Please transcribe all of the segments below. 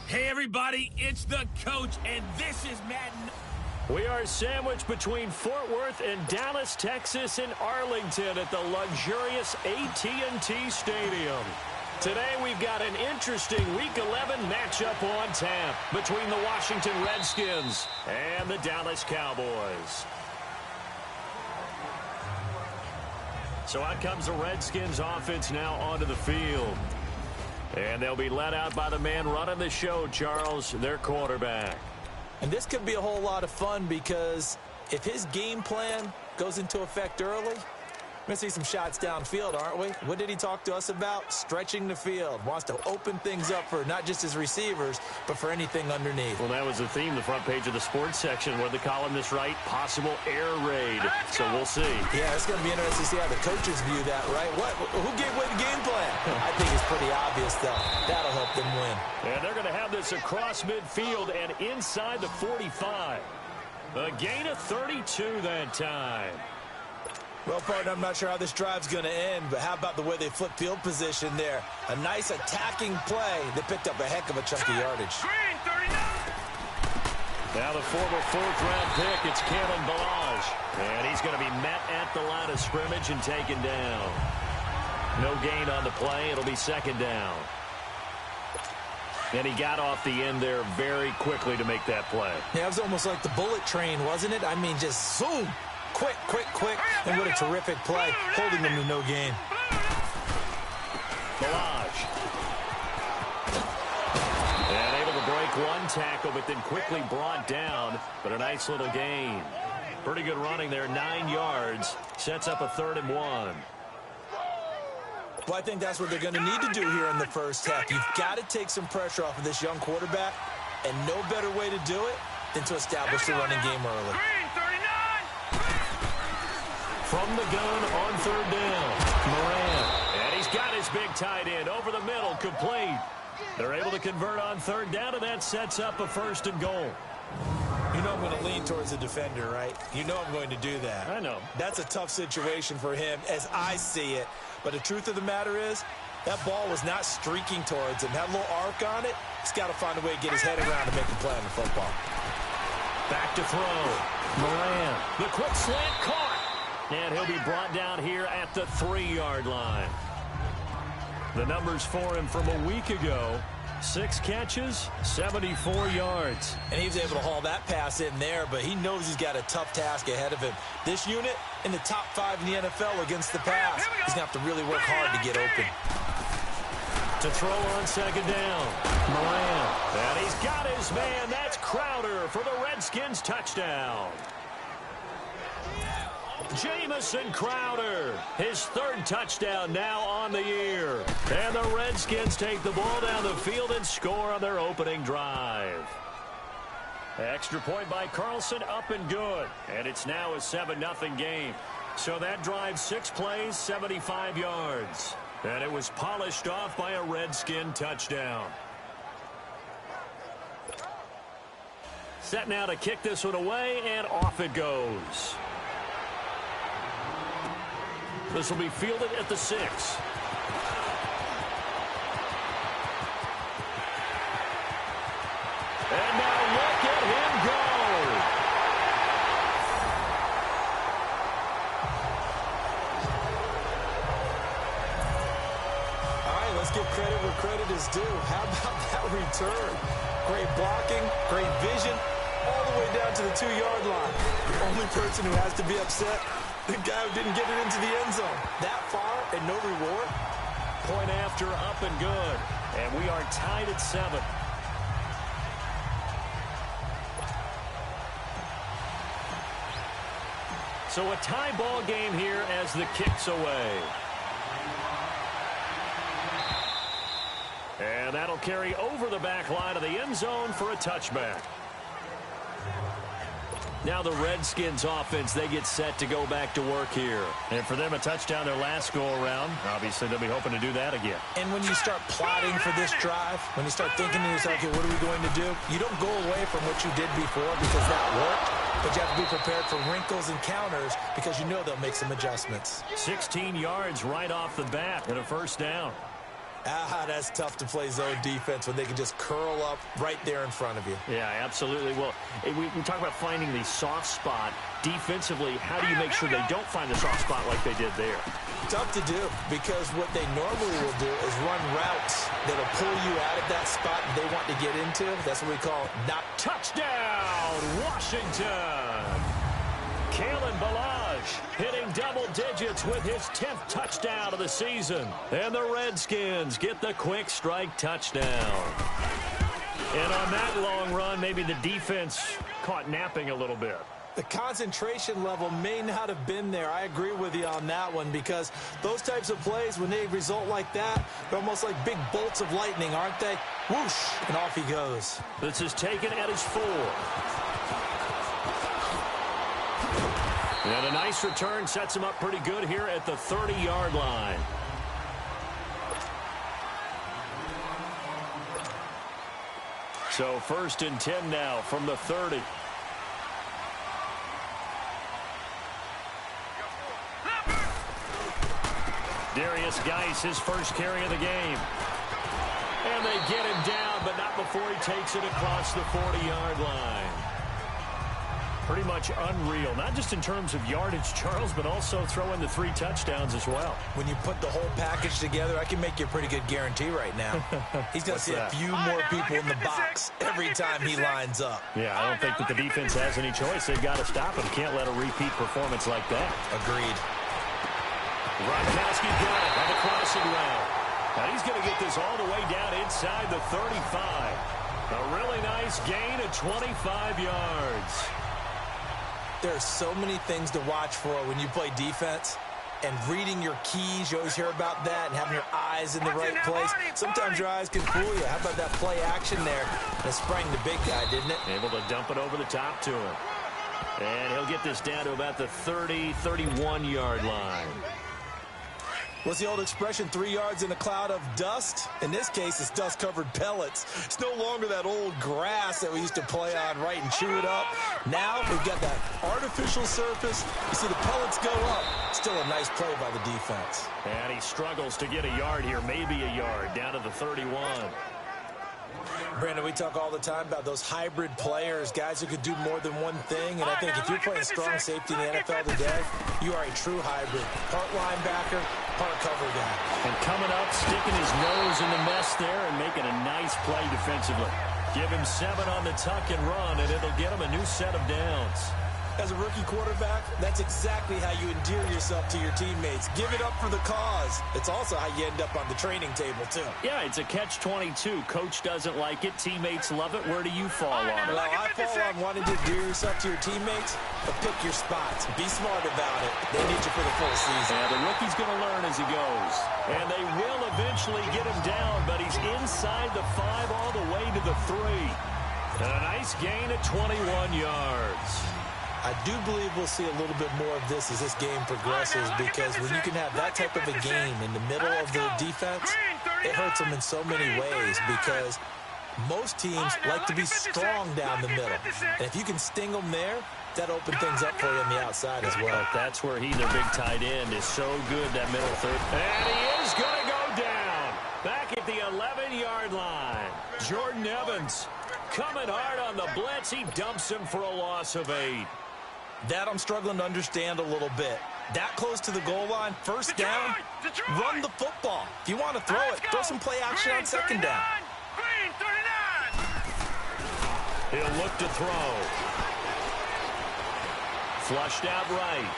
Hey, everybody, it's the coach, and this is Madden. We are sandwiched between Fort Worth and Dallas, Texas, and Arlington at the luxurious AT&T Stadium. Today, we've got an interesting Week 11 matchup on tap between the Washington Redskins and the Dallas Cowboys. So out comes the Redskins offense now onto the field. And they'll be led out by the man running the show, Charles, their quarterback. And this could be a whole lot of fun because if his game plan goes into effect early, we're going to see some shots downfield, aren't we? What did he talk to us about? Stretching the field. Wants to open things up for not just his receivers, but for anything underneath. Well, that was the theme, the front page of the sports section, where the columnists write possible air raid. So we'll see. Yeah, it's going to be interesting to see how the coaches view that, right? Who gave away the game plan? I think it's pretty obvious, though. That'll help them win. And they're going to have this across midfield and inside the 45. A gain of 32 that time. Well, partner, I'm not sure how this drive's going to end, but how about the way they flip field position there? A nice attacking play. They picked up a heck of a chunk of yardage. Now the former fourth-round pick, it's Kalen Balaj. And he's going to be met at the line of scrimmage and taken down. No gain on the play. It'll be second down. And he got off the end there very quickly to make that play. Yeah, it was almost like the bullet train, wasn't it? I mean, just zoom. Quick, quick, quick. And what a terrific play, holding them to no gain. Balaj. And able to break one tackle, but then quickly brought down. But a nice little gain. Pretty good running there, 9 yards. Sets up a 3rd and 1. Well, I think that's what they're going to need to do here in the first half. You've got to take some pressure off of this young quarterback, and no better way to do it than to establish the running game early. From the gun on 3rd down, Moran. And he's got his big tight end over the middle, complete. They're able to convert on 3rd down, and that sets up a 1st and goal. You know I'm going to lean towards the defender, right? You know I'm going to do that. I know. That's a tough situation for him as I see it. But the truth of the matter is, that ball was not streaking towards him. Had a little arc on it. He's got to find a way to get his head around and make a play on the football. Back to throw. Moran. The quick slant caught. And he'll be brought down here at the 3-yard line. The numbers for him from a week ago. 6 catches, 74 yards. And he was able to haul that pass in there, but he knows he's got a tough task ahead of him. This unit in the top 5 in the NFL against the pass. He's going to have to really work hard to get open. To throw on 2nd down. Moran. And he's got his man. That's Crowder for the Redskins touchdown. Jamison Crowder, his 3rd touchdown now on the year. And the Redskins take the ball down the field and score on their opening drive. Extra point by Carlson, up and good. And it's now a 7-0 game. So that drive, 6 plays, 75 yards. And it was polished off by a Redskin touchdown. Set now to kick this one away, and off it goes. This will be fielded at the 6. And now look at him go. All right, let's give credit where credit is due. How about that return? Great blocking, great vision, all the way down to the 2-yard line. The only person who has to be upset, the guy who didn't get it into the end zone. That far and no reward. Point after, up and good. And we are tied at 7. So a tie ball game here as the kick's away. And that'll carry over the back line of the end zone for a touchback. Now the Redskins offense, they get set to go back to work here. And for them, a touchdown their last go-around. Obviously, they'll be hoping to do that again. And when you start plotting for this drive, when you start thinking to yourself, okay, what are we going to do? You don't go away from what you did before because that worked. But you have to be prepared for wrinkles and counters because you know they'll make some adjustments. 16 yards right off the bat and a 1st down. That's tough to play zone defense when they can just curl up right there in front of you. Yeah, absolutely. Well, we talk about finding the soft spot. Defensively, how do you make sure they don't find the soft spot like they did there? Tough to do, because what they normally will do is run routes that'll pull you out of that spot they want to get into. That's what we call not. Touchdown, Washington! Kalen Ballage hitting double digits with his 10th touchdown of the season. And the Redskins get the quick strike touchdown. And on that long run, maybe the defense caught napping a little bit. The concentration level may not have been there. I agree with you on that one, because those types of plays, when they result like that, they're almost like big bolts of lightning, aren't they? Whoosh, and off he goes. This is taken at his 4. And a nice return sets him up pretty good here at the 30-yard line. So 1st and 10 now from the 30. Darius Geis, his first carry of the game. And they get him down, but not before he takes it across the 40-yard line. Pretty much unreal, not just in terms of yardage, Charles, but also throw in the 3 touchdowns as well. When you put the whole package together, I can make you a pretty good guarantee right now. He's going to see a few more people in the box every time he lines up. Yeah, I don't think that the defense has any choice. They've got to stop him. Can't let a repeat performance like that. Agreed. Gronkowski got it on the crossing route. Now he's going to get this all the way down inside the 35. A really nice gain of 25 yards. There are so many things to watch for when you play defense, and reading your keys, you always hear about that, and having your eyes in the right place. Sometimes your eyes can fool you. How about that play action there? That sprang the big guy, didn't it? Able to dump it over the top to him. And he'll get this down to about the 30, 31-yard line. What's the old expression, 3 yards in a cloud of dust? In this case, it's dust-covered pellets. It's no longer that old grass that we used to play on, right, and chew it up. Now we've got that artificial surface. You see the pellets go up. Still a nice play by the defense. And he struggles to get a yard here, maybe a yard, down to the 31. Brandon, we talk all the time about those hybrid players, guys who could do more than one thing. And I think if you're playing strong safety in the NFL today, you are a true hybrid. Part linebacker, part cover guy. And coming up, sticking his nose in the mess there and making a nice play defensively. Give him 7 on the tuck and run, and it'll get him a new set of downs. As a rookie quarterback, that's exactly how you endear yourself to your teammates. Give it up for the cause. It's also how you end up on the training table, too. Yeah, it's a catch-22. Coach doesn't like it. Teammates love it. Where do you fall on it? Well, I fall on wanting to endear yourself to your teammates, but pick your spots. Be smart about it. They need you for the full season. Yeah, the rookie's going to learn as he goes. And they will eventually get him down, but he's inside the 5 all the way to the 3. And a nice gain at 21 yards. I do believe we'll see a little bit more of this as this game progresses, because when you can have that type of a game in the middle of the defense, it hurts them in so many ways, because most teams like to be strong down the middle. And if you can sting them there, that opens things up for you on the outside as well. But that's where their big tight end, is so good, that middle third. And he is going to go down back at the 11-yard line. Jordan Evans coming hard on the blitz. He dumps him for a loss of 8. That I'm struggling to understand a little bit. That close to the goal line, first down, run the football. If you want to throw it, throw some play action on second down. He'll look to throw. Flushed out right.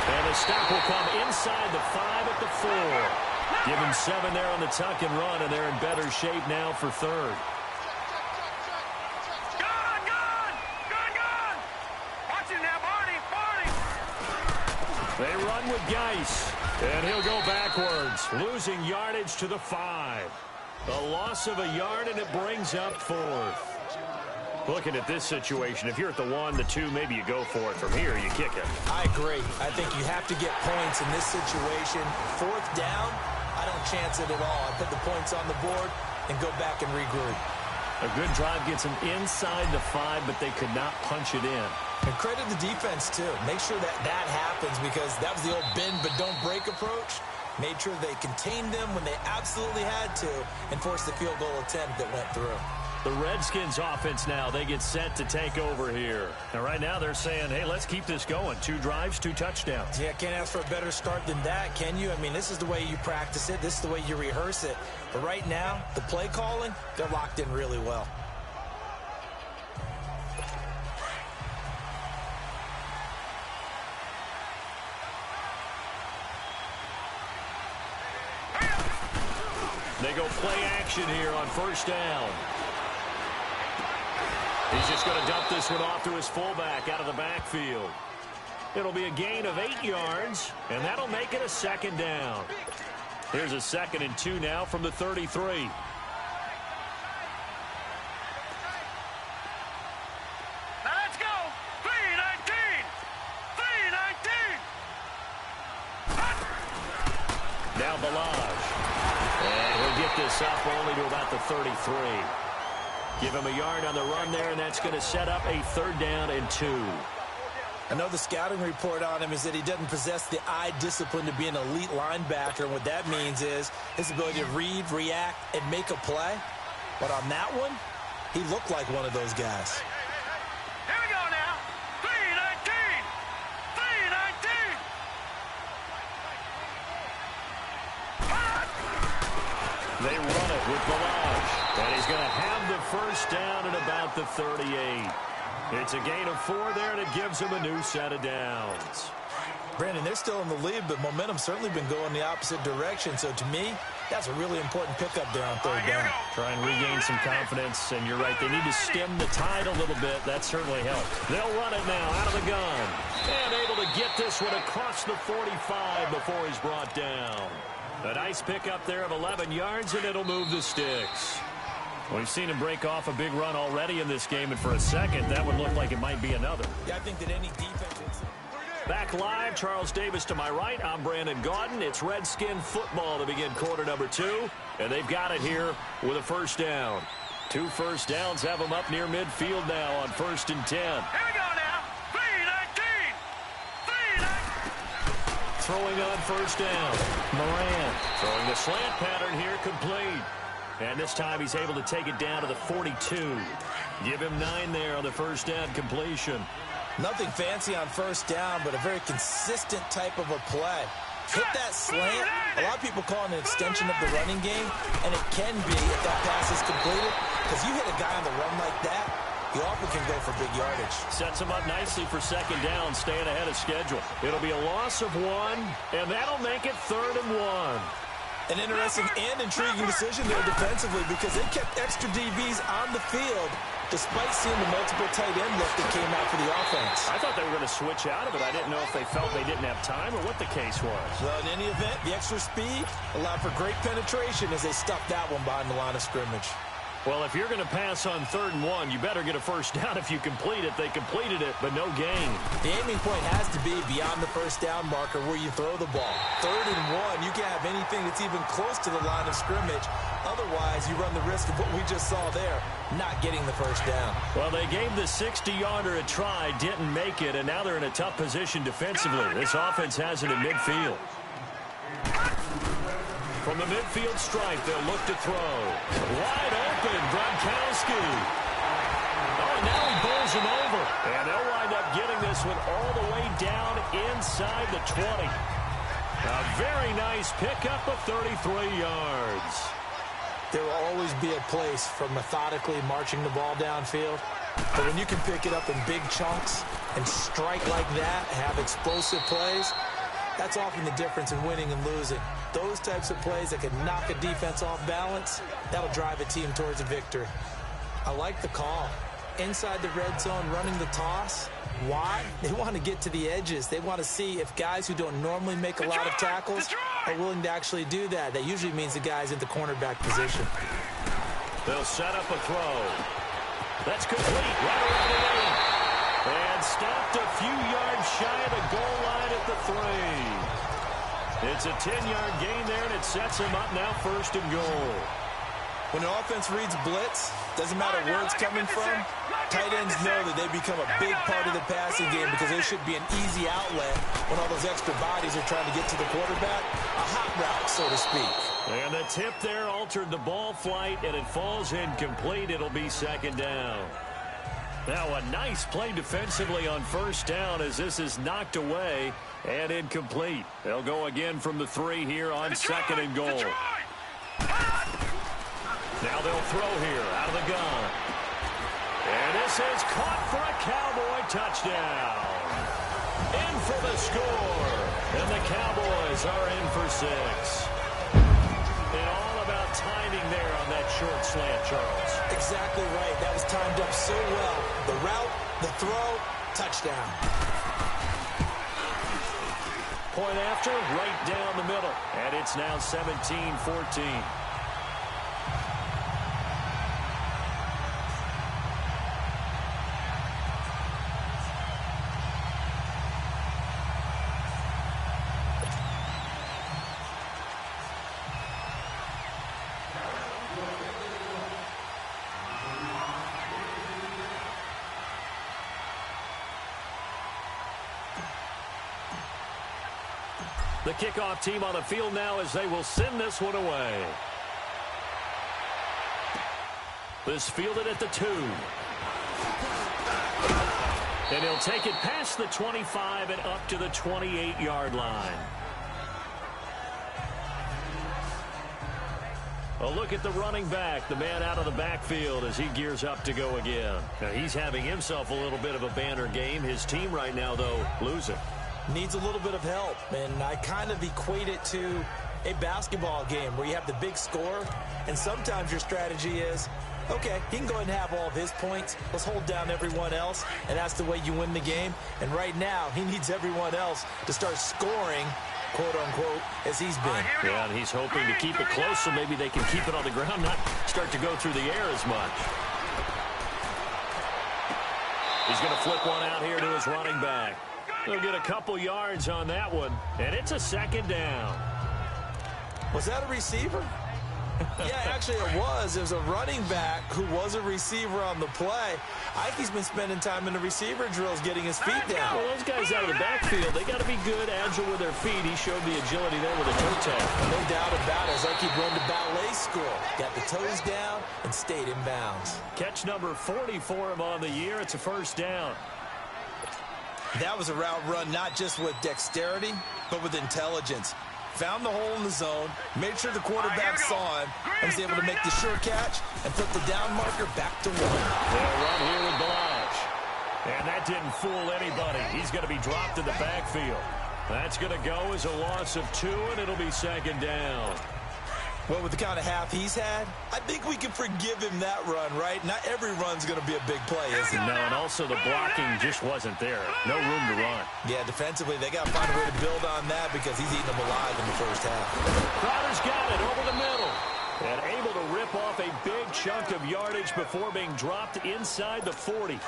And the stop will come inside the 5 at the 4. Give him 7 there on the tuck and run, and they're in better shape now for 3rd. They run with Geis, and he'll go backwards, losing yardage to the 5. A loss of a yard, and it brings up 4th. Looking at this situation, if you're at the 1, the 2, maybe you go for it. From here, you kick it. I agree. I think you have to get points in this situation. 4th down, I don't chance it at all. I put the points on the board and go back and regroup. A good drive gets them inside the 5, but they could not punch it in. And credit the defense, too. Make sure that happens, because that was the old bend but don't break approach. Made sure they contained them when they absolutely had to and forced the field goal attempt that went through. The Redskins offense now, they get set to take over here. And right now they're saying, hey, let's keep this going. 2 drives, 2 touchdowns. Yeah, can't ask for a better start than that, can you? I mean, this is the way you practice it. This is the way you rehearse it. But right now, the play calling, they're locked in really well. They go play action here on first down. He's just going to dump this one off to his fullback out of the backfield. It'll be a gain of 8 yards, and that'll make it a second down. Here's a 2nd and 2 now from the 33. Let's go! 3-19! 3-19! Now Balaj. And he'll get this up only to about the 33. Give him a yard on the run there, and that's going to set up a 3rd down and 2. I know the scouting report on him is that he doesn't possess the eye discipline to be an elite linebacker. And what that means is his ability to read, react, and make a play. But on that one, he looked like one of those guys. Here we go now! 3-19! 3-19! They run it with Balaj. And he's going to have the first down at about the 38. It's a gain of 4 there, and it gives him a new set of downs. Brandon, they're still in the lead, but momentum's certainly been going the opposite direction. So to me, that's a really important pickup there on 3rd down. Try and regain some confidence, and you're right, they need to stem the tide a little bit. That certainly helps. They'll run it now out of the gun. And able to get this one across the 45 before he's brought down. A nice pickup there of 11 yards, and it'll move the sticks. We've seen him break off a big run already in this game, and for a second, that would look like it might be another. Yeah, I think that any defense... Back live, Charles Davis to my right. I'm Brandon Gaudin. It's Redskin football to begin quarter number 2, and they've got it here with a first down. 2 first downs have them up near midfield now on 1st and 10. Here we go now! 3-19! 3-19! Throwing on first down. Moran throwing the slant pattern here complete. And this time he's able to take it down to the 42. Give him 9 there on the first down completion. Nothing fancy on first down, but a very consistent type of a play. Hit that slant. A lot of people call it an extension of the running game, and it can be if that pass is completed, because you hit a guy on the run like that, he often can go for big yardage. Sets him up nicely for second down, staying ahead of schedule. It'll be a loss of 1, and that'll make it 3rd and 1. An interesting and intriguing decision there defensively, because they kept extra DBs on the field despite seeing the multiple tight end look that came out for the offense. I thought they were going to switch out of it. I didn't know if they felt they didn't have time or what the case was. Well, in any event, the extra speed allowed for great penetration as they stuffed that one behind the line of scrimmage. Well, if you're going to pass on 3rd and 1, you better get a first down if you complete it. They completed it, but no gain. The aiming point has to be beyond the first down marker where you throw the ball. 3rd and 1, you can't have anything that's even close to the line of scrimmage. Otherwise, you run the risk of what we just saw there, not getting the first down. Well, they gave the 60-yarder a try, didn't make it, and now they're in a tough position defensively. This offense has it in midfield. From the midfield stripe, they'll look to throw. Wide open, Gronkowski. Oh, and now he bowls him over. And they'll wind up getting this one all the way down inside the 20. A very nice pickup of 33 yards. There will always be a place for methodically marching the ball downfield. But when you can pick it up in big chunks and strike like that, have explosive plays, that's often the difference in winning and losing. Those types of plays that can knock a defense off balance, that'll drive a team towards a victory. I like the call. Inside the red zone, running the toss. Why? They want to get to the edges. They want to see if guys who don't normally make a lot of tackles are willing to actually do that. That usually means the guy's in the cornerback position. They'll set up a throw. That's complete. Right around the lane. And stopped a few yards shy of the goal line at the 3. It's a 10-yard gain there, and it sets him up now 1st and goal. When an offense reads blitz, doesn't matter where it's coming from, Tight ends know that they become a big part of the passing game because there should be an easy outlet when all those extra bodies are trying to get to the quarterback. A hot route, so to speak. And the tip there altered the ball flight, and it falls incomplete. It'll be second down. Now a nice play defensively on first down as this is knocked away and incomplete. They'll go again from the 3 here on second and goal. Now they'll throw here out of the gun. And this is caught for a Cowboy touchdown. In for the score. And the Cowboys are in for 6. And all about timing there on that short slant, Charles. Exactly right. That was timed up so well. The route, the throw, touchdown. Point after, right down the middle. And it's now 17-14. The kickoff team on the field now as they will send this one away. This fielded at the 2. And he'll take it past the 25 and up to the 28-yard line. A look at the running back, the man out of the backfield as he gears up to go again. Now he's having himself a little bit of a banner game. His team right now, though, losing. Needs a little bit of help, and I kind of equate it to a basketball game where you have the big score, and sometimes your strategy is, okay, he can go ahead and have all of his points. Let's hold down everyone else, and that's the way you win the game. And right now, he needs everyone else to start scoring, quote-unquote, as he's been. Yeah, and he's hoping to keep it close so maybe they can keep it on the ground, not start to go through the air as much. He's going to flip one out here to his running back. They'll get a couple yards on that one, and it's a second down. Was that a receiver? Yeah, actually it was. It was a running back who was a receiver on the play. I think he's been spending time in the receiver drills getting his feet down. Well, those guys out of the backfield, they got to be good, agile with their feet. He showed the agility there with a toe tap. No doubt about it. It's like he'd run to ballet school. Got the toes down and stayed in bounds. Catch number 40 for him on the year. It's a first down. That was a route run not just with dexterity, but with intelligence. Found the hole in the zone, made sure the quarterback saw him, and was able to make the sure catch and flip the down marker back to 1. They'll run here with Blanche. And that didn't fool anybody. He's going to be dropped in the backfield. That's going to go as a loss of 2, and it'll be second down. Well, with the kind of half he's had, I think we can forgive him that run, right? Not every run's going to be a big play, is it? No, and also the blocking just wasn't there. No room to run. Yeah, defensively, they got to find a way to build on that because he's eating them alive in the first half. Crowder's got it over the middle. And able to rip off a big chunk of yardage before being dropped inside the 40.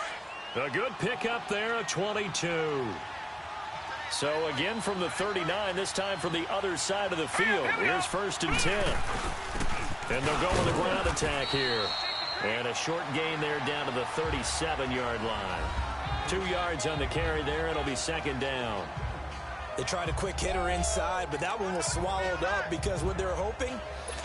A good pickup there, a 22. So again from the 39, this time from the other side of the field. Here's 1st and 10. And they'll go with a ground attack here. And a short gain there down to the 37-yard line. 2 yards on the carry there. It'll be second down. They tried a quick hitter inside, but that one was swallowed up because what they're hoping,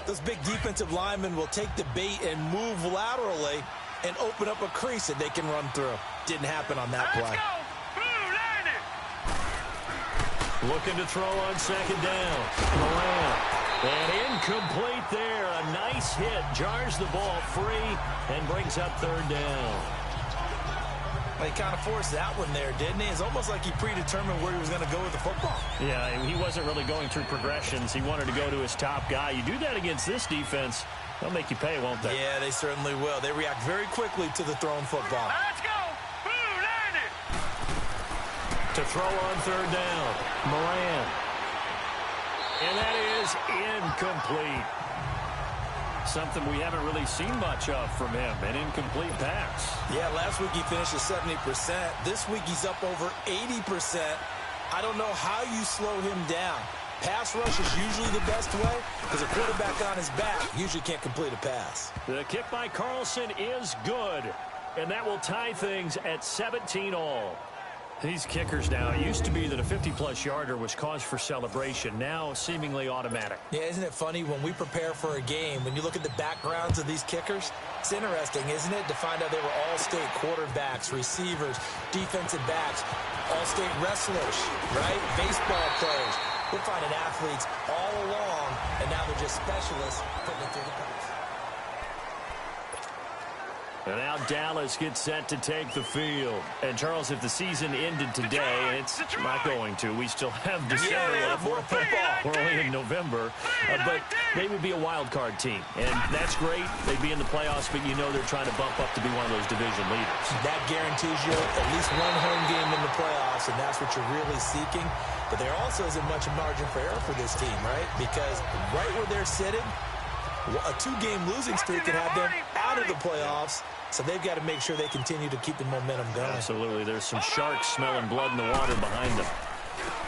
those big defensive linemen will take the bait and move laterally and open up a crease that they can run through. Didn't happen on that play. Looking to throw on second down. Moran. And incomplete there. A nice hit. Jars the ball free and brings up 3rd down. Well, he kind of forced that one there, didn't he? It's almost like he predetermined where he was going to go with the football. Yeah, he wasn't really going through progressions. He wanted to go to his top guy. You do that against this defense, they'll make you pay, won't they? Yeah, they certainly will. They react very quickly to the thrown football. Let's go. To throw on 3rd down. Moran. And that is incomplete. Something we haven't really seen much of from him. An incomplete pass. Yeah, last week he finished at 70%. This week he's up over 80%. I don't know how you slow him down. Pass rush is usually the best way because a quarterback on his back usually can't complete a pass. The kick by Carlson is good. And that will tie things at 17 all. These kickers now, it used to be that a 50-plus yarder was cause for celebration. Now, seemingly automatic. Yeah, isn't it funny when we prepare for a game, when you look at the backgrounds of these kickers, it's interesting, isn't it, to find out they were all-state quarterbacks, receivers, defensive backs, all-state wrestlers, right? Baseball players. We're finding athletes all along, and now they're just specialists putting it through the pipes. And now Dallas gets set to take the field. And, Charles, if the season ended today, and it's not going to, we still have December left. More football. We're only in November. But they would be a wild card team. And that's great. They'd be in the playoffs, but you know they're trying to bump up to be one of those division leaders. That guarantees you at least one home game in the playoffs, and that's what you're really seeking. But there also isn't much margin for error for this team, right? Because right where they're sitting, a 2-game losing streak could have them out of the playoffs. So they've got to make sure they continue to keep the momentum going. Absolutely. There's some sharks smelling blood in the water behind them.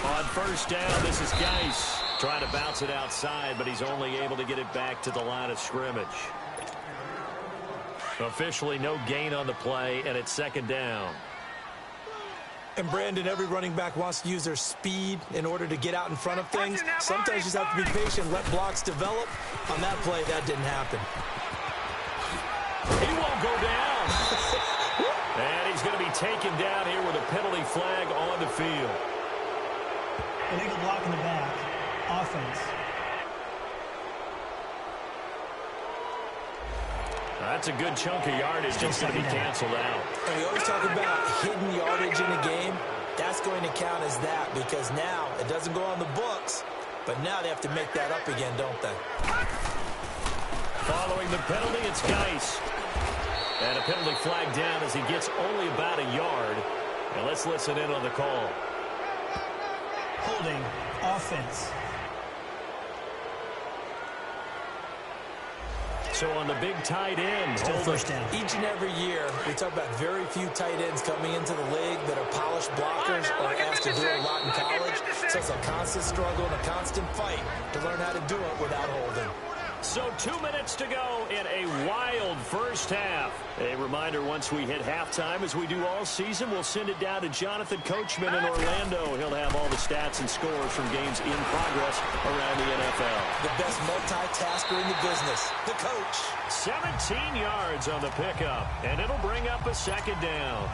On first down, this is Geis trying to bounce it outside, but he's only able to get it back to the line of scrimmage. Officially no gain on the play, and it's second down. And, Brandon, every running back wants to use their speed in order to get out in front of things. Sometimes you just have to be patient, let blocks develop. On that play, that didn't happen. He won't go down. And he's going to be taken down here with a penalty flag on the field. Illegal block in the back. Offense. That's a good chunk of yardage that's going to be canceled out. And we always talk about hidden yardage in a game. That's going to count as that because now it doesn't go on the books, but now they have to make that up again, don't they? Following the penalty, it's Geis. And a penalty flag down as he gets only about a yard. And let's listen in on the call. Holding. Offense. So on the big tight end, Still first down. Each and every year, we talk about very few tight ends coming into the league that are polished blockers or asked to do a lot in college. So it's a constant struggle and a constant fight to learn how to do it without holding. So 2 minutes to go in a wild first half. A reminder, once we hit halftime, as we do all season, we'll send it down to Jonathan Coachman in Orlando. He'll have all the stats and scores from games in progress around the NFL. The best multitasker in the business, the coach. 17 yards on the pickup, and it'll bring up a second down.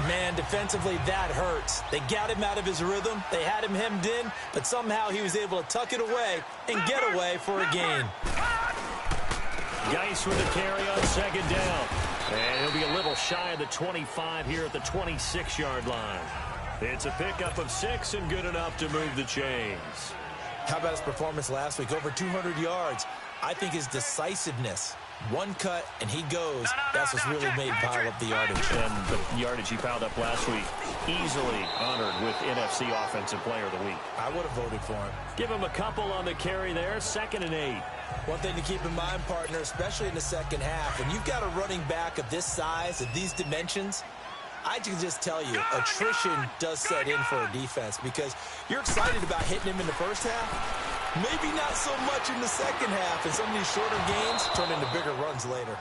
Man, defensively, that hurts. They got him out of his rhythm. They had him hemmed in, but somehow he was able to tuck it away and get away for a gain. Geis with a carry on second down. And he'll be a little shy of the 25 here at the 26-yard line. It's a pickup of 6 and good enough to move the chains. How about his performance last week? Over 200 yards. I think his decisiveness. One cut, and he goes. That's what's really made pile up the yardage. And the yardage he piled up last week, easily honored with NFC Offensive Player of the Week. I would have voted for him. Give him a couple on the carry there, 2nd and 8. One thing to keep in mind, partner, especially in the second half, when you've got a running back of this size, of these dimensions, I can just tell you, attrition does set in for a defense because you're excited about hitting him in the first half. Maybe not so much in the second half, and some of these shorter gains turn into bigger runs later.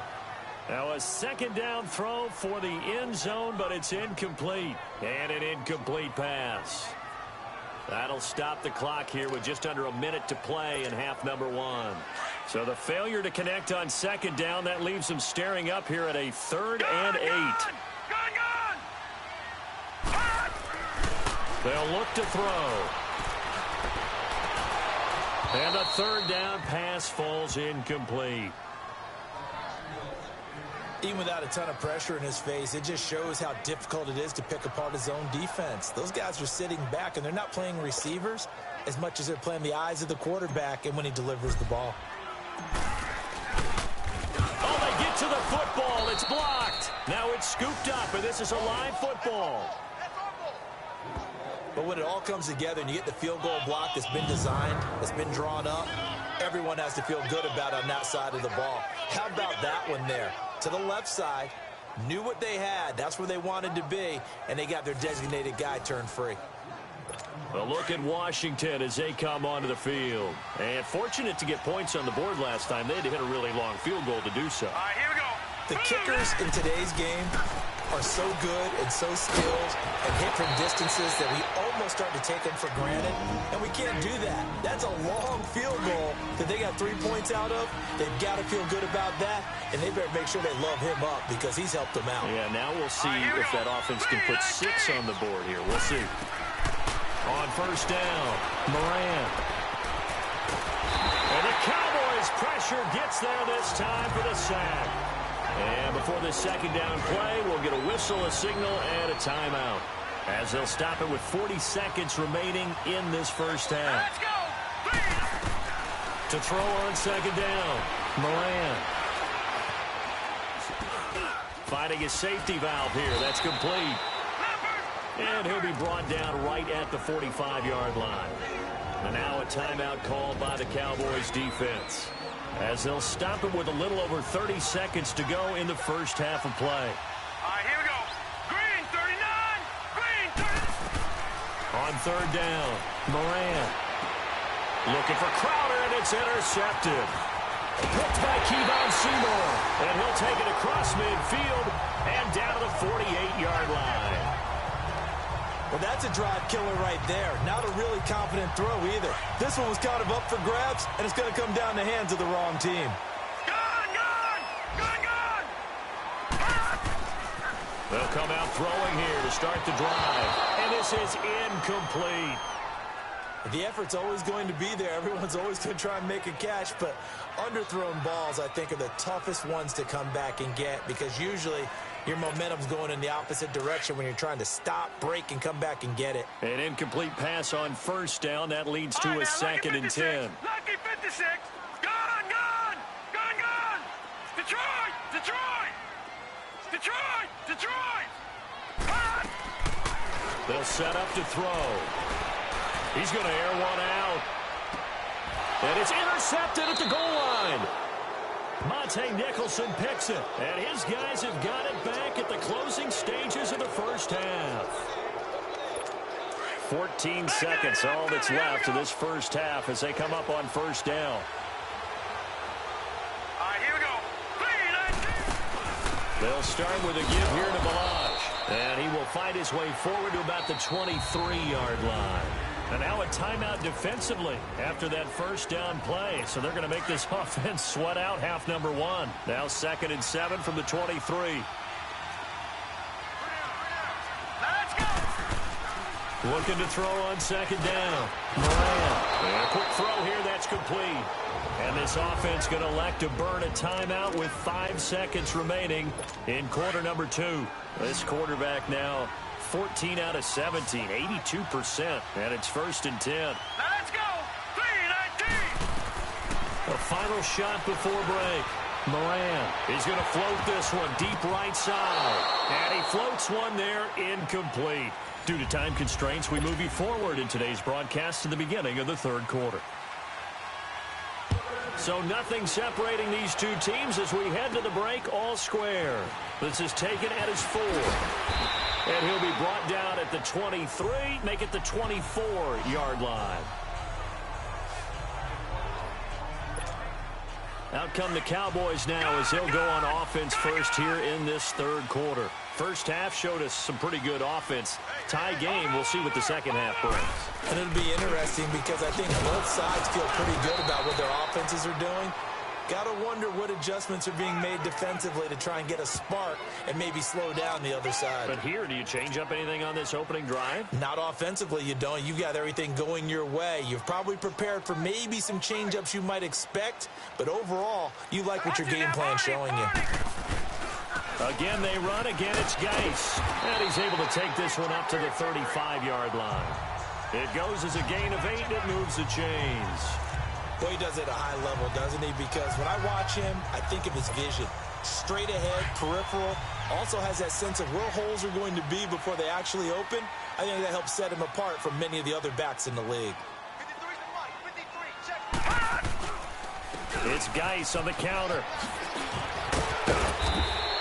Now a second down throw for the end zone, but it's incomplete. And an incomplete pass. That'll stop the clock here with just under a minute to play in half number 1. So the failure to connect on second down, that leaves them staring up here at a 3rd and 8. They'll look to throw. And the 3rd down pass falls incomplete. Even without a ton of pressure in his face, it just shows how difficult it is to pick apart his own defense. Those guys are sitting back, and they're not playing receivers as much as they're playing the eyes of the quarterback and when he delivers the ball. Oh, they get to the football. It's blocked. Now it's scooped up, and this is a live football. But when it all comes together and you get the field goal block that's been designed, that's been drawn up, everyone has to feel good about it on that side of the ball. How about that one there? To the left side, knew what they had. That's where they wanted to be, and they got their designated guy turned free. Well, look at Washington as they come onto the field. And fortunate to get points on the board last time. They had to hit a really long field goal to do so. All right, here we go. The kickers in today's game are so good and so skilled and hit from distances that we almost start to take them for granted, and we can't do that. That's a long field goal that they got 3 points out of. They've got to feel good about that, and they better make sure they love him up because he's helped them out. Yeah, now we'll see if that offense can put 6 on the board here. We'll see. On first down, Moran. And the Cowboys' pressure gets there this time for the sack. And before the second down play, we'll get a whistle, a signal, and a timeout, as they'll stop it with 40 seconds remaining in this first half. Let's go! To throw on second down, Moran. Finding his safety valve here. That's complete. And he'll be brought down right at the 45-yard line. And now a timeout called by the Cowboys defense, as they'll stop it with a little over 30 seconds to go in the first half of play. All right, here we go. Green, 39. Green, 30. On third down, Moran. Looking for Crowder, and it's intercepted. Picked by Kevon Seymour. And he'll take it across midfield and down to the 48-yard line. Well, that's a drive killer right there. Not a really confident throw either. This one was kind of up for grabs, and it's going to come down the hands of the wrong team. Gone, gone, gone, gone. They'll come out throwing here to start the drive. And this is incomplete. The effort's always going to be there. Everyone's always going to try and make a catch, but underthrown balls, I think, are the toughest ones to come back and get, because usually your momentum's going in the opposite direction when you're trying to stop, break, and come back and get it. An incomplete pass on first down. That leads to a second and 10. Lucky 56. Gone, gone, gone, gone. Detroit, Detroit, Detroit, Detroit. Gone. They'll set up to throw. He's going to air one out. And it's intercepted at the goal line. Monte Nicholson picks it. And his guys have got it back at the closing stages of the first half. 14 seconds, all that's left of this first half as they come up on first down. All right, here we go. They'll start with a give here to Balaj. And he will find his way forward to about the 23-yard line. And now a timeout defensively after that first down play. So they're going to make this offense sweat out half number 1. Now 2nd and 7 from the 23. Let's go. Looking to throw on second down. Moran. And a quick throw here. That's complete. And this offense going to elect to burn a timeout with 5 seconds remaining in quarter number 2. This quarterback now 14 out of 17, 82%, and it's 1st and 10. Let's go. 3-19. A final shot before break. Moran is going to float this one deep right side. And he floats one there, incomplete. Due to time constraints, we move you forward in today's broadcast to the beginning of the third quarter. So nothing separating these two teams as we head to the break, all square. This is taken at his 4. And he'll be brought down at the 23, make it the 24-yard line. Out come the Cowboys now as they'll go on offense first here in this third quarter. First half showed us some pretty good offense. Tie game, we'll see what the second half brings. And it'll be interesting because I think both sides feel pretty good about what their offenses are doing. Got to wonder what adjustments are being made defensively to try and get a spark and maybe slow down the other side. But here, do you change up anything on this opening drive? Not offensively, you don't. You've got everything going your way. You've probably prepared for maybe some change-ups you might expect, but overall, you like what your game plan's showing you. Again, they run. Again, it's Geis. And he's able to take this one up to the 35-yard line. It goes as a gain of 8, and it moves the chains. Well, he does it at a high level, doesn't he? Because when I watch him, I think of his vision. Straight ahead, peripheral. Also has that sense of where holes are going to be before they actually open. I think that helps set him apart from many of the other backs in the league. It's Geis on the counter.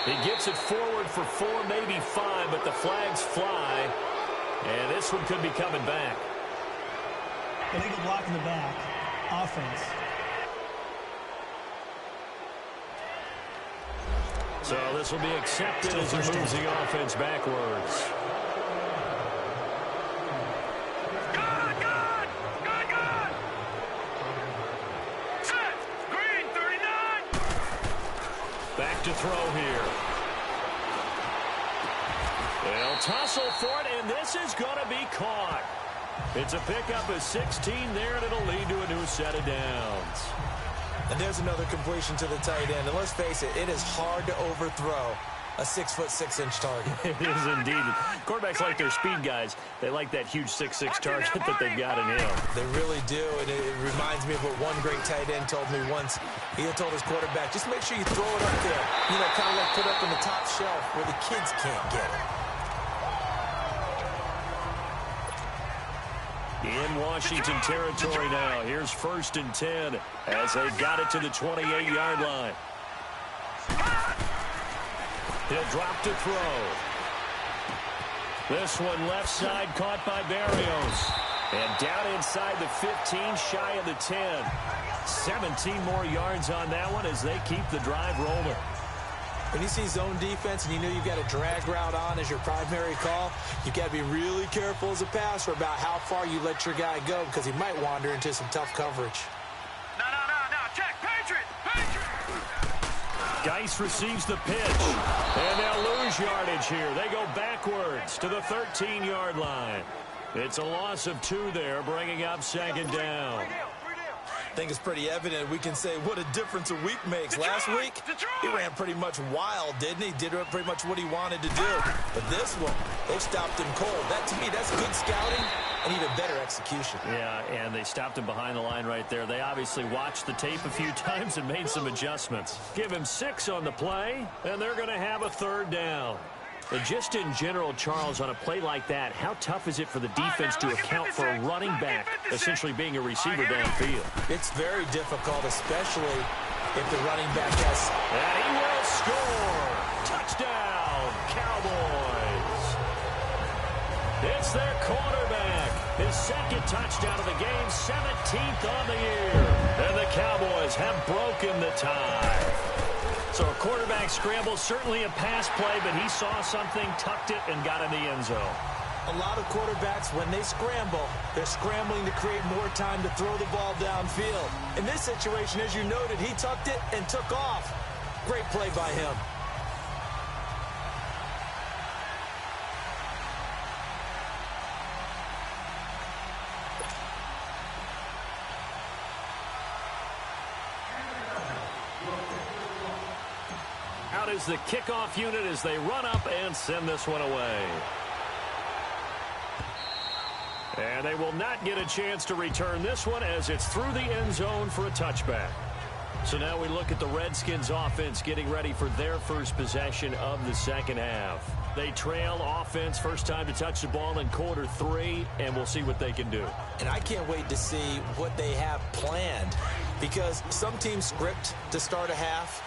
He gets it forward for 4, maybe 5, but the flags fly. And this one could be coming back. Illegal block in the back. Offense. So this will be accepted as he moves the offense backwards. Good. Set. Green 39. Back to throw here. They'll tussle for it, and this is going to be caught. It's a pickup of 16 there, and it'll lead to a new set of downs. And there's another completion to the tight end. And let's face it, it is hard to overthrow a 6'6" target. It is indeed. Quarterbacks like their speed guys. They like that huge 6'6" target that they've got in him. They really do, and it reminds me of what one great tight end told me once. He had told his quarterback, just make sure you throw it up there. You know, kind of like put up on the top shelf where the kids can't get it. In Washington territory now. Here's 1st and 10 as they got it to the 28-yard line. He'll drop to throw. This one left side caught by Barrios. And down inside the 15, shy of the 10. 17 more yards on that one as they keep the drive rolling. When you see zone defense and you know you've got a drag route on as your primary call, you've got to be really careful as a passer about how far you let your guy go because he might wander into some tough coverage. No. Check. Patriot. Geis receives the pitch. And they'll lose yardage here. They go backwards to the 13-yard line. It's a loss of 2 there, bringing up 2nd down. I think it's pretty evident. We can say what a difference a week makes. Last week, he ran pretty much wild, didn't he? Did pretty much what he wanted to do. But this one, they stopped him cold. That, to me, that's good scouting and even better execution. Yeah, and they stopped him behind the line right there. They obviously watched the tape a few times and made some adjustments. Give him 6 on the play, and they're going to have a 3rd down. And just in general, Charles, on a play like that, how tough is it for the defense to account for a running back essentially being a receiver downfield? It's very difficult, especially if the running back has... And he will score! Touchdown, Cowboys! It's their quarterback. His 2nd touchdown of the game, 17th on the year. And the Cowboys have broken the tie. So a quarterback scramble, certainly a pass play, but he saw something, tucked it, and got in the end zone. A lot of quarterbacks, when they scramble, they're scrambling to create more time to throw the ball downfield. In this situation, as you noted, he tucked it and took off. Great play by him. Out is the kickoff unit as they run up and send this one away. And they will not get a chance to return this one as it's through the end zone for a touchback. So now we look at the Redskins offense getting ready for their first possession of the 2nd half. They trail offense, first time to touch the ball in quarter 3, and we'll see what they can do. And I can't wait to see what they have planned because some teams script to start a half.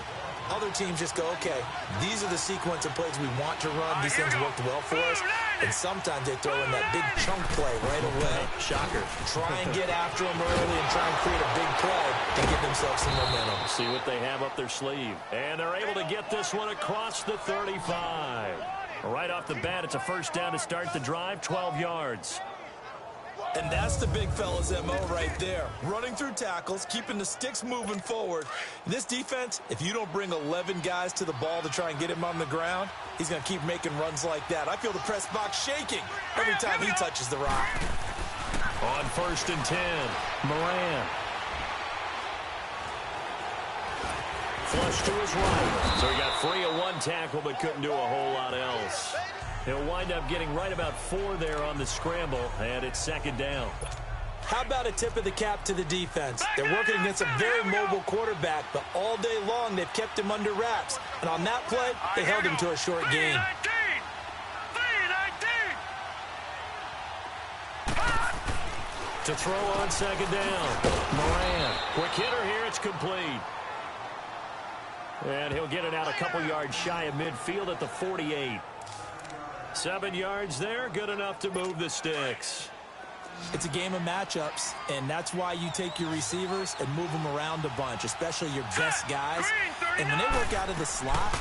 Other teams just go, okay, these are the sequence of plays we want to run. These things worked well for us. And sometimes they throw in that big chunk play right away. Shocker. Try and get after them early and try and create a big play and give themselves some momentum. See what they have up their sleeve. And they're able to get this one across the 35. Right off the bat, it's a 1st down to start the drive, 12 yards. And that's the big fella's MO right there. Running through tackles, keeping the sticks moving forward. This defense, if you don't bring 11 guys to the ball to try and get him on the ground, he's going to keep making runs like that. I feel the press box shaking every time he touches the rock. On 1st and 10, Moran. Flush to his right. So he got free of 1 tackle but couldn't do a whole lot else. He'll wind up getting right about 4 there on the scramble, and it's 2nd down. How about a tip of the cap to the defense? They're working against a very mobile quarterback, but all day long they've kept him under wraps. And on that play, they held him to a short gain. To throw on 2nd down. Moran. Quick hitter here. It's complete. And he'll get it out a couple yards shy of midfield at the 48. 7 yards there. Good enough to move the sticks. It's a game of matchups, and that's why you take your receivers and move them around a bunch, especially your best guys. And when they work out of the slot,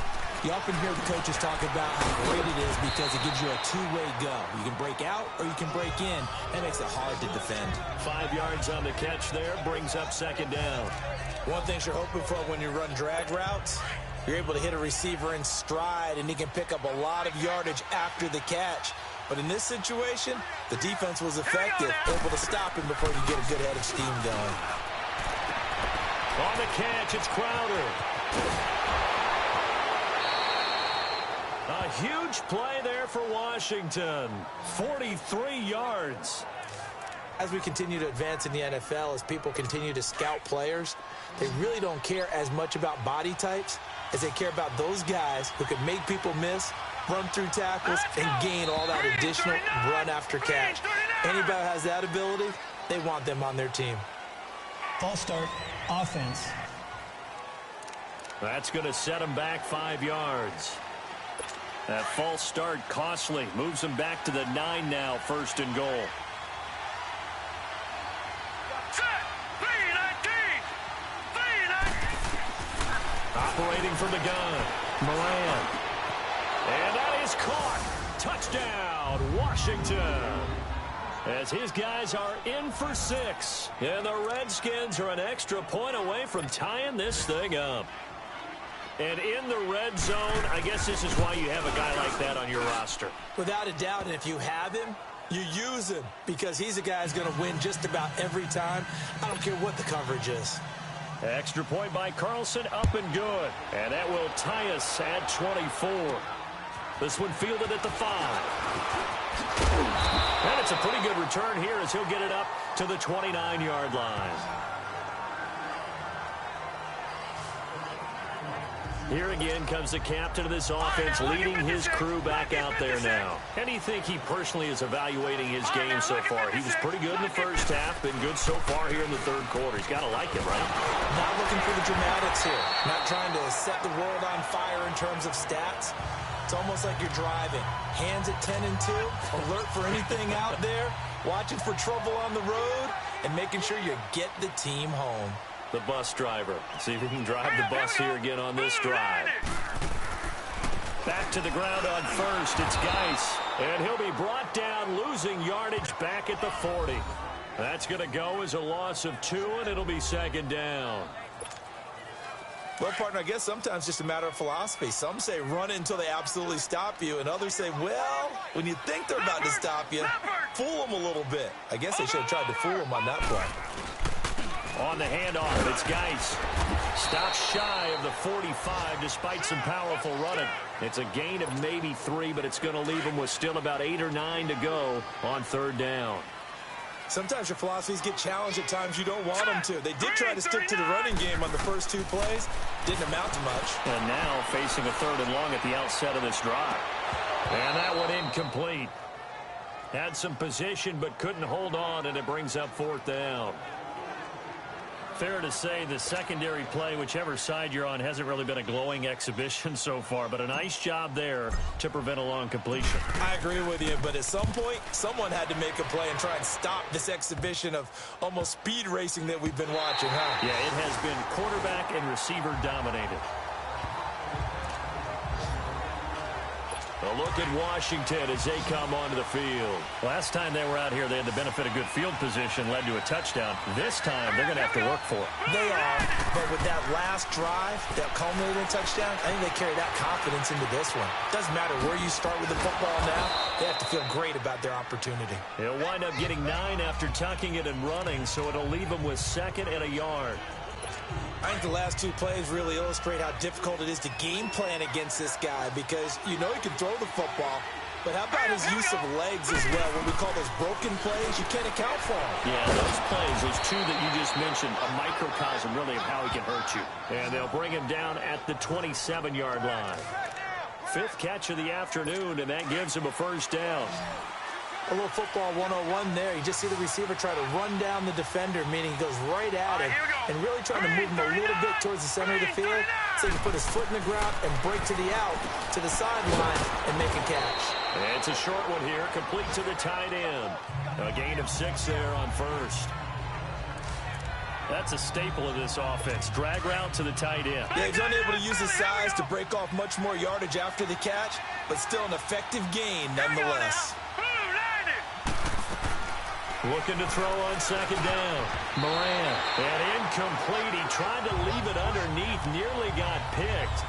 You often hear the coaches talk about how great it is because it gives you a two-way go. You can break out or you can break in. That makes it hard to defend. 5 yards on the catch there, brings up second down. One thing you're hoping for when you run drag routes, you're able to hit a receiver in stride, and he can pick up a lot of yardage after the catch. But in this situation, the defense was effective, able to stop him before he could get a good head of steam going. On the catch, it's Crowder. A huge play there for Washington. 43 yards. As we continue to advance in the NFL, as people continue to scout players, they really don't care as much about body types as they care about those guys who can make people miss, run through tackles, and gain all that additional run after catch. Anybody who has that ability, they want them on their team. False start, offense. That's going to set him back 5 yards. That false start costly. Moves him back to the 9 now, first and goal. Operating from the gun, Moran. And that is caught. Touchdown, Washington. As his guys are in for 6. And the Redskins are an extra point away from tying this thing up. And in the red zone, I guess this is why you have a guy like that on your roster. Without a doubt, and if you have him, you use him because he's a guy who's going to win just about every time. I don't care what the coverage is. Extra point by Carlson, up and good. And that will tie us at 24. This one fielded at the 5. And it's a pretty good return here as he'll get it up to the 29-yard line. Here again comes the captain of this offense, leading his crew back out there now. And you think he personally is evaluating his game so far? He was pretty good in the first half, been good so far here in the third quarter. He's got to like it, right? Not looking for the dramatics here. Not trying to set the world on fire in terms of stats. It's almost like you're driving. Hands at 10 and 2, alert for anything out there, watching for trouble on the road, and making sure you get the team home. The bus driver. See if he can drive the bus here again on this drive. Back to the ground on first. It's Geis. And he'll be brought down, losing yardage back at the 40. That's going to go as a loss of 2, and it'll be second down. Well, partner, I guess sometimes it's just a matter of philosophy. Some say run until they absolutely stop you, and others say, well, when you think they're about to stop you, fool them a little bit. I guess they should have tried to fool them on that play. On the handoff, it's Geis. Stops shy of the 45 despite some powerful running. It's a gain of maybe 3, but it's going to leave him with still about 8 or 9 to go on third down. Sometimes your philosophies get challenged at times you don't want them to. They did try to stick to the running game on the first 2 plays. Didn't amount to much. And now facing a 3rd and long at the outset of this drive. And that one incomplete. Had some position but couldn't hold on, and it brings up 4th down. Fair to say the secondary play, whichever side you're on, hasn't really been a glowing exhibition so far, but a nice job there to prevent a long completion. I agree with you, but at some point, someone had to make a play and try and stop this exhibition of almost speed racing that we've been watching, huh? Yeah, it has been quarterback and receiver dominated. A look at Washington as they come onto the field. Last time they were out here, they had the benefit of good field position, led to a touchdown. This time, they're going to have to work for it. They are, but with that last drive that culminated in a touchdown, I think they carry that confidence into this one. Doesn't matter where you start with the football now, they have to feel great about their opportunity. They'll wind up getting 9 after tucking it and running, so it'll leave them with 2nd and a yard. I think the last 2 plays really illustrate how difficult it is to game plan against this guy because you know he can throw the football, but how about his use of legs as well? What we call those broken plays, you can't account for them. Yeah, those plays, those 2 that you just mentioned, a microcosm really of how he can hurt you. And they'll bring him down at the 27-yard line. 5th catch of the afternoon, and that gives him a first down. A little football 101 there. You just see the receiver try to run down the defender, meaning he goes right at him and really trying to move him a little bit towards the center of the field so he can put his foot in the ground and break to the out, to the sideline, and make a catch. And it's a short one here, complete to the tight end. A gain of 6 there on first. That's a staple of this offense. Drag route to the tight end. Yeah, he's unable to use his size to break off much more yardage after the catch, but still an effective gain nonetheless. Looking to throw on second down. Moran. And incomplete. He tried to leave it underneath. Nearly got picked.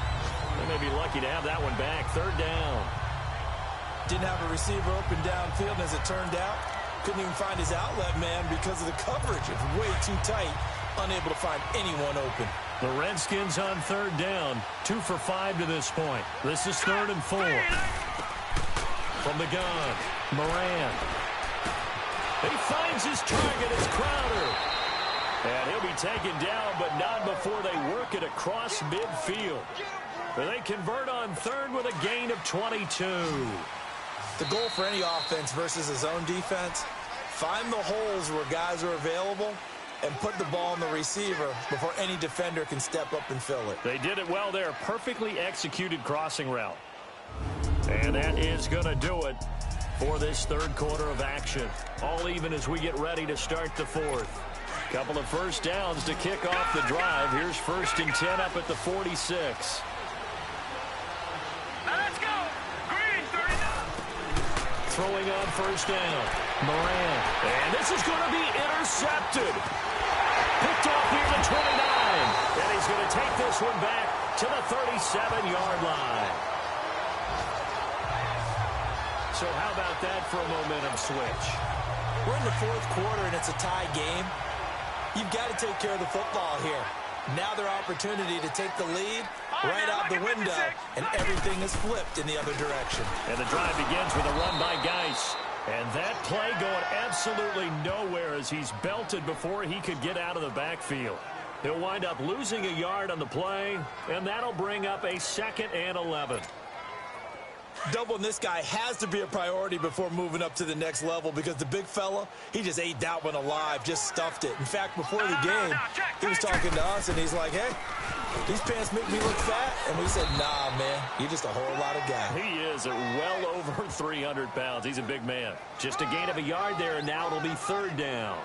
They may be lucky to have that one back. Third down. Didn't have a receiver open downfield, and as it turned out, couldn't even find his outlet man because of the coverage. It's way too tight. Unable to find anyone open. The Redskins on third down. 2 for 5 to this point. This is 3rd and 4. From the gun. Moran. He finds his target. It's Crowder. And he'll be taken down, but not before they work it across midfield. They convert on third with a gain of 22. The goal for any offense versus his own defense, find the holes where guys are available and put the ball on the receiver before any defender can step up and fill it. They did it well there. Perfectly executed crossing route. And that is going to do it for this third quarter of action. All even as we get ready to start the fourth. Couple of first downs to kick off the drive. Here's 1st and 10 up at the 46. Let's go. Green 39. Throwing on first down. Moran. And this is going to be intercepted. Picked off near the 29. And he's going to take this one back to the 37-yard line. So how about that for a momentum switch? We're in the fourth quarter, and it's a tie game. You've got to take care of the football here. Now their opportunity to take the lead right out the window, and everything is flipped in the other direction. And the drive begins with a run by Geis. And that play going absolutely nowhere as he's belted before he could get out of the backfield. He'll wind up losing a yard on the play, and that'll bring up a 2nd and 11. Doubling this guy has to be a priority before moving up to the next level because the big fella, he just ate that one alive, just stuffed it. In fact, before the game, he was talking to us, and he's like, hey, these pants make me look fat. And we said, nah, man, you're just a whole lot of guy. He is at well over 300 pounds. He's a big man. Just a gain of a yard there, and now it'll be 3rd down.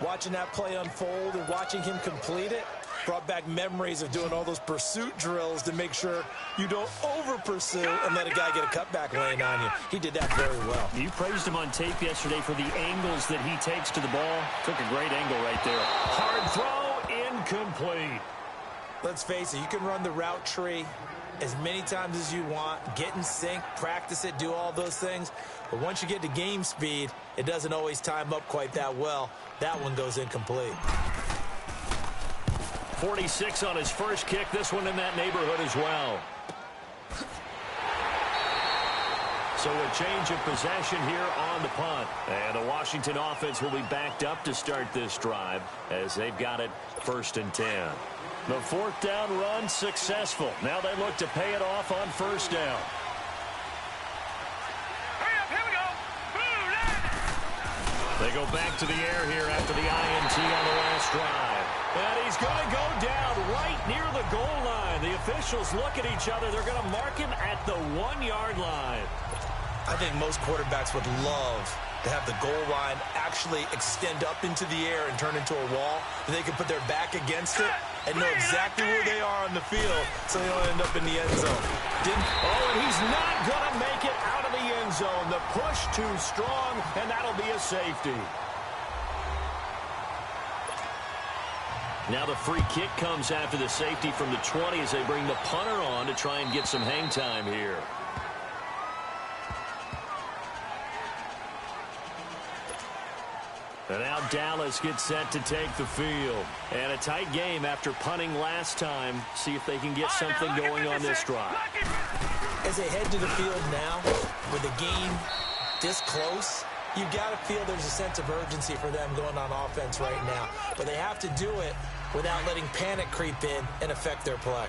Watching that play unfold and watching him complete it brought back memories of doing all those pursuit drills to make sure you don't over-pursue and let a guy get a cutback lane on you. He did that very well. You praised him on tape yesterday for the angles that he takes to the ball. Took a great angle right there. Hard throw, incomplete. Let's face it, you can run the route tree as many times as you want, get in sync, practice it, do all those things. But once you get to game speed, it doesn't always time up quite that well. That one goes incomplete. 46 on his first kick. This one in that neighborhood as well. So a change of possession here on the punt. And the Washington offense will be backed up to start this drive as they've got it 1st and 10. The 4th down run successful. Now they look to pay it off on 1st down. Here we go. They go back to the air here after the INT on the last drive. And he's going to go down right near the goal line. The officials look at each other. They're going to mark him at the 1-yard line. I think most quarterbacks would love to have the goal line actually extend up into the air and turn into a wall, and they can put their back against it and know exactly where they are on the field so they don't end up in the end zone. And he's not going to make it out of the end zone. The push too strong, and that'll be a safety. Now the free kick comes after the safety from the 20 as they bring the punter on to try and get some hang time here. And now Dallas gets set to take the field. And a tight game after punting last time. See if they can get something going on this drive. As they head to the field now, with the game this close, you've got to feel there's a sense of urgency for them going on offense right now. But they have to do it without letting panic creep in and affect their play.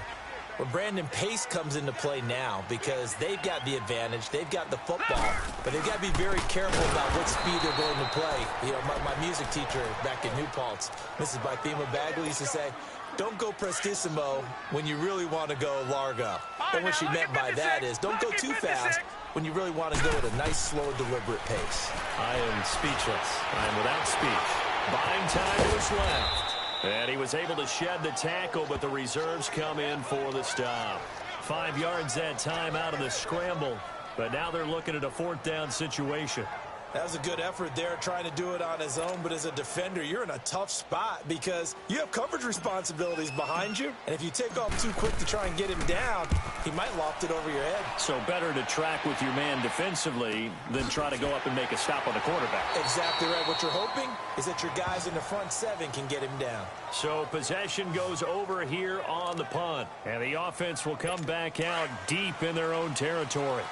Well, Brandon, pace comes into play now because they've got the advantage. They've got the football, but they've got to be very careful about what speed they're going to play. You know, my music teacher back in New Paltz, Mrs. Bythema Bagley, used to say, don't go prestissimo when you really want to go largo. And what she meant by that is don't go too fast when you really want to go at a nice, slow, deliberate pace. I am speechless. I am without speech. Buying time to his left. And he was able to shed the tackle, but the reserves come in for the stop. 5 yards that time out of the scramble, but now they're looking at a 4th down situation. That was a good effort there, trying to do it on his own. But as a defender, you're in a tough spot because you have coverage responsibilities behind you. And if you take off too quick to try and get him down, he might loft it over your head. So better to track with your man defensively than try to go up and make a stop on the quarterback. Exactly right. What you're hoping is that your guys in the front 7 can get him down. So possession goes over here on the punt. And the offense will come back out deep in their own territory.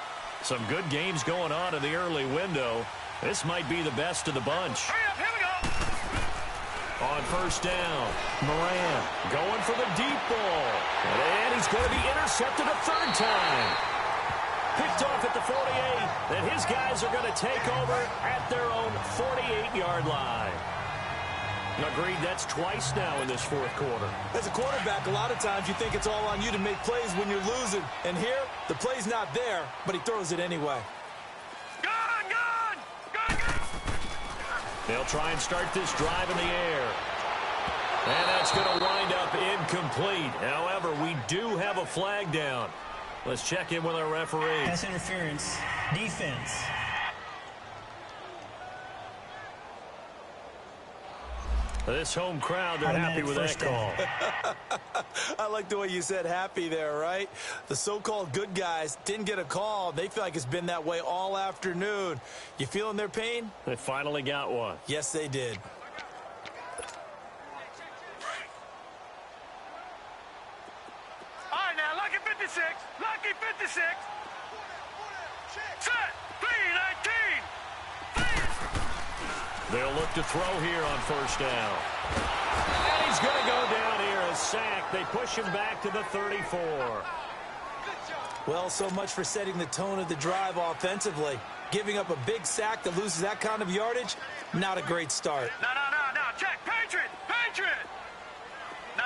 Some good games going on in the early window. This might be the best of the bunch. Hurry up, here we go. On 1st down, Moran going for the deep ball. And he's going to be intercepted a 3rd time. Picked off at the 48. And his guys are going to take over at their own 48-yard line. Agreed, that's twice now in this 4th quarter. As a quarterback, a lot of times you think it's all on you to make plays when you're losing. And here, the play's not there, but he throws it anyway. They'll try and start this drive in the air. And that's going to wind up incomplete. However, we do have a flag down. Let's check in with our referee. Pass interference. Defense. This home crowd, they're happy with that call. I like the way you said happy there, right? The so-called good guys didn't get a call. They feel like it's been that way all afternoon. You feeling their pain? They finally got one. Yes, they did. All right, now, lucky 56. Lucky 56. Set. 3-19. They'll look to throw here on 1st down. And he's going to go down here, a sack. They push him back to the 34. Well, so much for setting the tone of the drive offensively. Giving up a big sack that loses that kind of yardage, not a great start. No. Check. Patriot. No.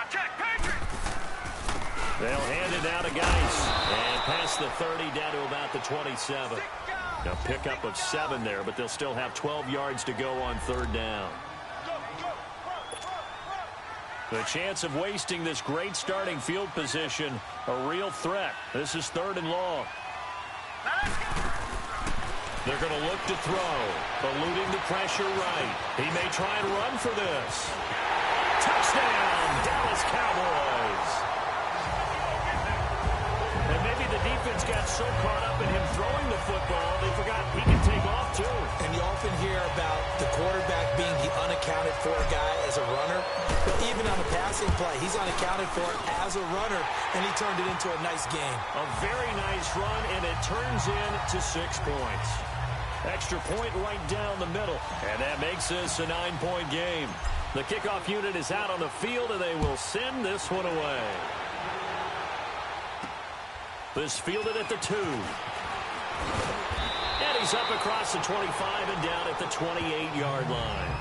Check. Patriot. They'll hand it down to Geis. And past the 30 down to about the 27. A pickup of 7 there, but they'll still have 12 yards to go on 3rd down. The chance of wasting this great starting field position, a real threat. This is 3rd and long. They're going to look to throw, eluding the pressure right. He may try and run for this. Touchdown, Dallas Cowboys. And maybe the defense got so caught up in him throwing the football, they forgot he can take off too. And you often hear about the quarterback being the unaccounted for guy as a runner. But even on a passing play, he's unaccounted for as a runner, and he turned it into a nice game. A very nice run, and it turns into 6 points. Extra point right down the middle, and that makes this a 9-point game. The kickoff unit is out on the field, and they will send this one away. This fielded at the 2. And he's up across the 25 and down at the 28-yard line.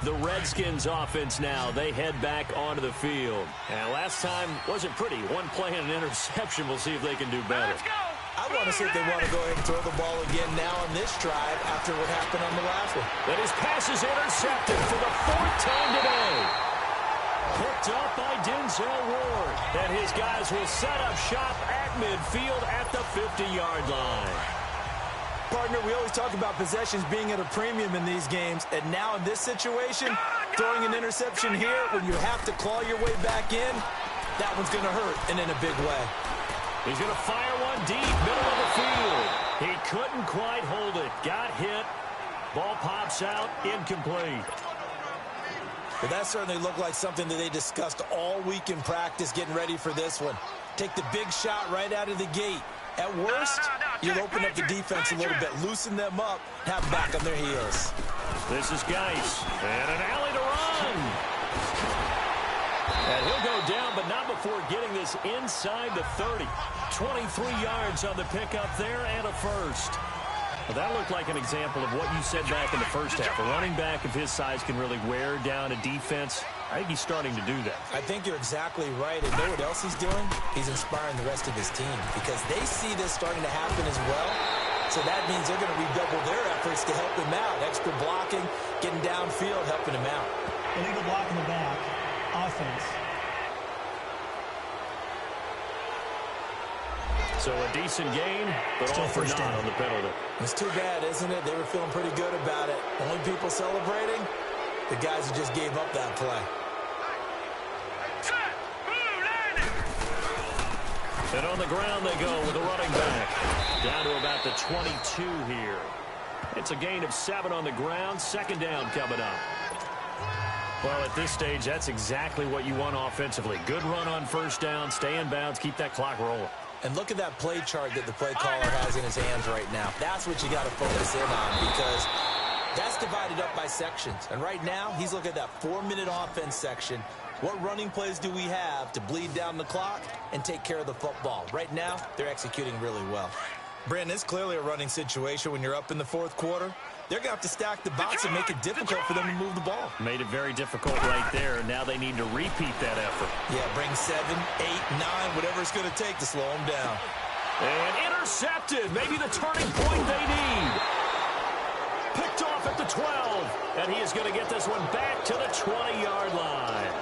The Redskins offense now, they head back onto the field. And last time wasn't pretty. One play and an interception. We'll see if they can do better. Let's go. I want to see if they want to go ahead and throw the ball again now on this drive after what happened on the last one. But his pass is intercepted for the 4th time today. Picked up by Denzel Ward. And his guys will set up shop at midfield at the 50-yard line. Partner, we always talk about possessions being at a premium in these games. And now in this situation, throwing an interception here when you have to claw your way back in, that one's going to hurt, and in a big way. He's going to fire one deep, middle of the field. He couldn't quite hold it. Got hit. Ball pops out, incomplete. But that certainly looked like something that they discussed all week in practice getting ready for this one. Take the big shot right out of the gate. At worst, you'll open up the defense a little bit, loosen them up, have them back on their heels. This is Geis. And an alley to run. And he'll go down, but not before getting this inside the 30. 23 yards on the pickup there and a first. Well, that looked like an example of what you said back in the first half. A running back of his size can really wear down a defense. I think he's starting to do that. I think you're exactly right. And know what else he's doing? He's inspiring the rest of his team because they see this starting to happen as well. So that means they're going to redouble their efforts to help him out. Extra blocking, getting downfield, helping him out. Illegal block in the back. Offense. So a decent game, but Still all for first naught down on the penalty. It's too bad, isn't it? They were feeling pretty good about it. Only people celebrating, the guys who just gave up that play. And on the ground they go with a running back. Down to about the 22 here. It's a gain of 7 on the ground. Second down coming up. Well, at this stage, that's exactly what you want offensively. Good run on first down, stay in bounds, keep that clock rolling. And look at that play chart that the play caller has in his hands right now. That's what you got to focus in on because that's divided up by sections. And right now, he's looking at that 4-minute offense section. What running plays do we have to bleed down the clock and take care of the football? Right now, they're executing really well. Brandon, it's clearly a running situation when you're up in the fourth quarter. They're going to have to stack the box and make it difficult for them to move the ball. Made it very difficult right there. Now they need to repeat that effort. Yeah, bring 7, 8, 9, whatever it's going to take to slow them down. And intercepted. Maybe the turning point they need. Picked off at the 12. And he is going to get this one back to the 20-yard line.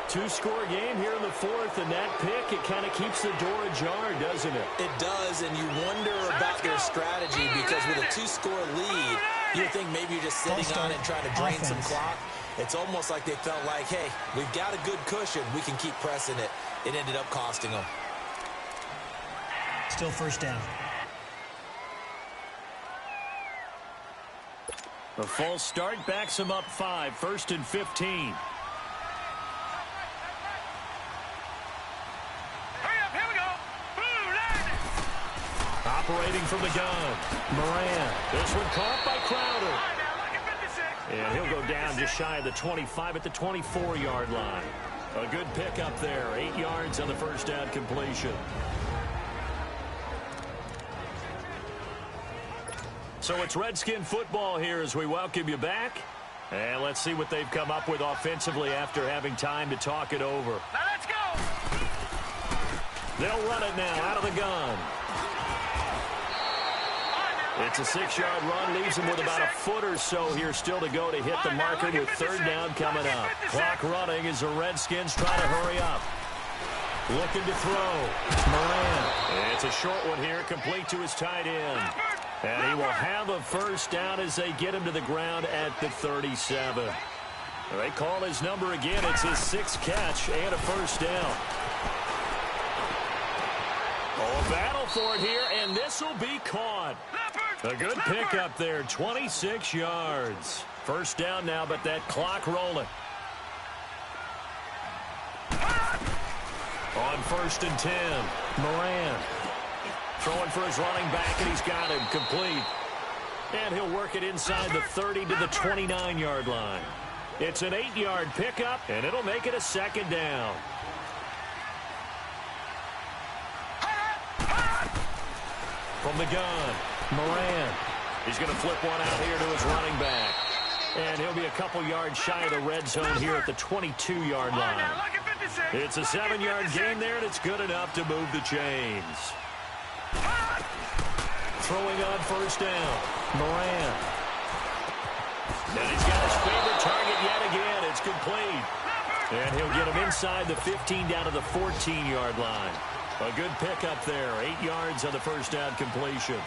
2-score game here in the fourth, and that pick, it kind of keeps the door ajar, doesn't it? It does, and you wonder about their strategy because with a 2-score lead, you would think maybe you're just sitting on it and trying to drain some clock. It's almost like they felt like, hey, we've got a good cushion. We can keep pressing it. It ended up costing them. Still first down. A false start backs him up 5, 1st and 15. Operating from the gun. Moran. This one caught by Crowder. And he'll go down just shy of the 25 at the 24-yard line. A good pick up there. 8 yards on the first down completion. So it's Redskin football here as we welcome you back. And let's see what they've come up with offensively after having time to talk it over. Now let's go. They'll run it now out of the gun. It's a 6-yard run, leaves him with about a foot or so here still to go to hit the marker with third down coming up. Clock running as the Redskins try to hurry up. Looking to throw. Moran. It's a short one here, complete to his tight end. And he will have a first down as they get him to the ground at the 37. They call his number again. It's his 6th catch and a first down. Oh, a battle for it here, and this will be caught. A good pick up there, 26 yards. First down now, but that clock rolling. On 1st and 10, Moran. Throwing for his running back, and he's got him complete. And he'll work it inside the 30 to the 29-yard line. It's an 8-yard pickup, and it'll make it a second down. From the gun, Moran. He's going to flip one out here to his running back. And he'll be a couple yards shy of the red zone here at the 22-yard line. It's a 7-yard gain there, and it's good enough to move the chains. Throwing on first down, Moran. And he's got his favorite target yet again. It's complete. And he'll get him inside the 15 down to the 14-yard line. A good pickup there. 8 yards on the first down completion.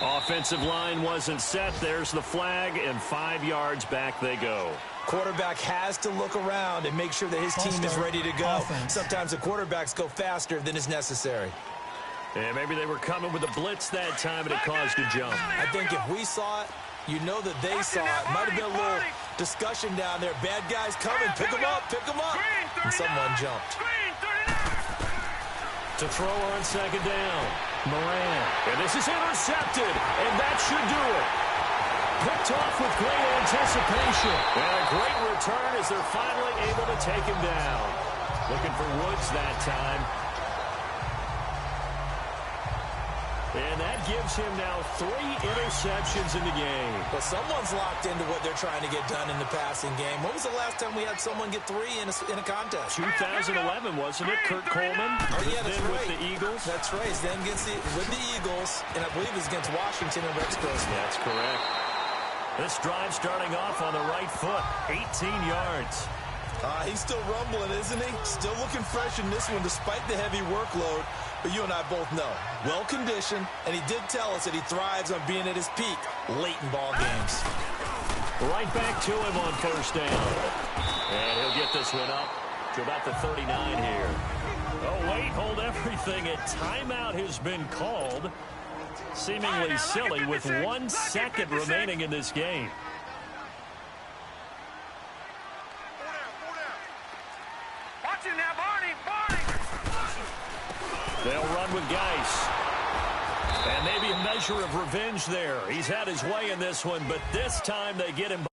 Offensive line wasn't set. There's the flag, and 5 yards back they go. Quarterback has to look around and make sure that his team is ready to go. Sometimes the quarterbacks go faster than is necessary. And maybe they were coming with a blitz that time, and it caused a jump. I think if we saw it, you know that they saw it. Might have been a little discussion down there. Bad guys coming. Pick them up. Pick them up. And someone jumped. To throw on second down, Moran. And this is intercepted, and that should do it. Picked off with great anticipation. And a great return as they're finally able to take him down. Looking for Woods that time. And that gives him now 3 interceptions in the game. But someone's locked into what they're trying to get done in the passing game. When was the last time we had someone get 3 in a contest? 2011, wasn't it? Kurt Coleman? Oh, yeah, that's then right. with the Eagles. That's right. He's then with the Eagles, and I believe it's against Washington and Rex Grossman. That's correct. This drive starting off on the right foot, 18 yards. He's still rumbling, isn't he? Still looking fresh in this one despite the heavy workload. But you and I both know, well-conditioned, and he did tell us that he thrives on being at his peak late in ball games. Right back to him on first down. And he'll get this one up to about the 39 here. Oh, wait, hold everything. A timeout has been called. Seemingly silly with 1 second remaining in this game. Watch him now, Barney. They'll run with Geis. And maybe a measure of revenge there. He's had his way in this one, but this time they get him.